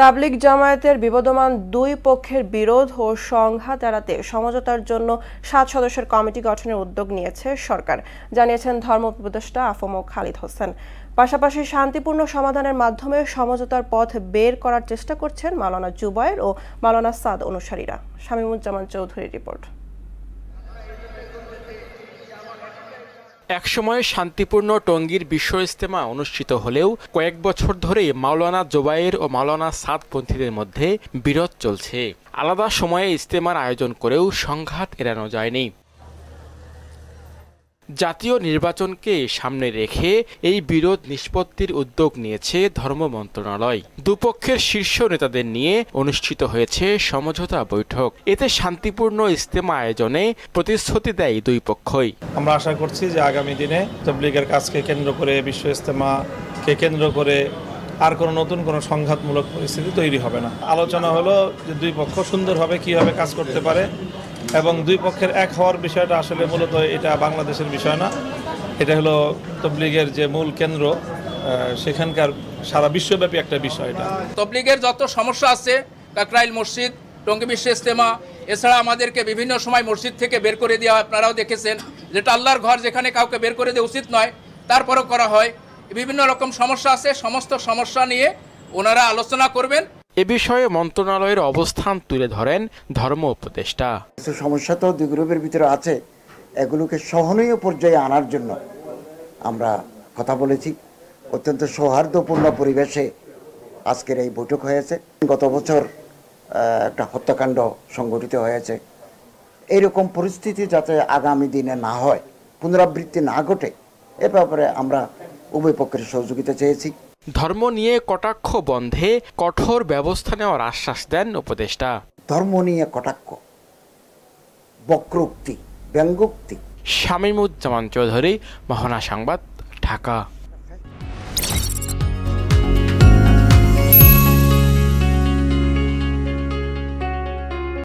তাবলিগ জামায়াতের বিবদমান দুই পক্ষের বিরোধ ও সংঘাত এড়াতে সমঝোতার জন্য ৭ সদস্যের কমিটি গঠনের উদ্যোগ নিয়েছে সরকার, জানিয়েছেন ধর্ম উপদেষ্টা আফম খালিদ হোসেন। পাশাপাশি শান্তিপূর্ণ সমাধানের মাধ্যমে সমঝোতার পথ বের করার চেষ্টা করছেন মাওলানা জুবায়ের ও মাওলানা সাদ অনুসারীরা। শামীমুজ্জামান চৌধুরীর রিপোর্ট। একসময় শান্তিপূর্ণ টঙ্গীর বিশ্ব ইজতেমা অনুষ্ঠিত হলেও কয়েক বছর ধরেই মাওলানা জুবায়ের ও মাওলানা সাদপন্থীদের মধ্যে বিরোধ চলছে। আলাদা সময়ে ইজতেমার আয়োজন করেও সংঘাত এড়ানো যায়নি। জাতীয় নির্বাচনকে সামনে রেখে এই বিরোধ নিষ্পত্তির উদ্যোগ নিয়েছে ধর্ম মন্ত্রণালয়। দুপক্ষের শীর্ষ নেতাদের নিয়ে অনুষ্ঠিত হয়েছে সমঝোতা বৈঠক। এতে শান্তিপূর্ণ ইজতেমা আয়োজনে প্রতিশ্রুতি দেয় দুই পক্ষই। আমরা আশা করছি যে আগামী দিনে তাবলীগের কাজকে কেন্দ্র করে, বিশ্ব ইজতেমাকে কেন্দ্র করে আর কোনো নতুন কোনো সংঘাতমূলক পরিস্থিতি তৈরি হবে না। আলোচনা হলো যে দুই পক্ষ সুন্দরভাবে কীভাবে কাজ করতে পারে এবং দুই পক্ষের এক হওয়ার বিষয়টা আসলে মূলত এটা বাংলাদেশের বিষয় না, এটা হলো তাবলীগের যে মূল কেন্দ্র, সেখানকার সারা বিশ্বব্যাপী একটা বিষয়। এটা তাবলীগের যত সমস্যা আছে, কাকরাইল মসজিদ, টঙ্গী বিশ্ব ইজতেমা, এছাড়া আমাদেরকে বিভিন্ন সময় মসজিদ থেকে বের করে দেওয়া, আপনারাও দেখেছেন, যেটা আল্লাহর ঘর, যেখানে কাউকে বের করে দেওয়া উচিত নয়, তারপরও করা হয়। বিভিন্ন রকম সমস্যা আছে, সমস্ত সমস্যা নিয়ে ওনারা আলোচনা করবেন। এ বিষয়ে মন্ত্রণালয়ের অবস্থান তুলে ধরেন ধর্ম উপদেষ্টা। কিছু সমস্যা তো দুই গ্রুপের ভিতরে আছে, এগুলোকে সহনীয় পর্যায়ে আনার জন্য আমরা কথা বলেছি। অত্যন্ত সৌহার্দ্যপূর্ণ পরিবেশে আজকের এই বৈঠক হয়েছে। গত বছর একটা হত্যাকাণ্ড সংঘটিত হয়েছে, এইরকম পরিস্থিতি যাতে আগামী দিনে না হয়, পুনরাবৃত্তি না ঘটে, এ ব্যাপারে আমরা উভয় পক্ষের সহযোগিতা চেয়েছি। ধর্ম নিয়ে কটাক্ষ বন্ধে কঠোর ব্যবস্থা নেওয়ার আশ্বাস দেন উপদেষ্টা। ধর্ম নিয়ে কটাক্ষ, বক্রোক্তি, ব্যঙ্গোক্তি। শামীমুজ্জামান চৌধুরী, মহানা সংবাদ, ঢাকা।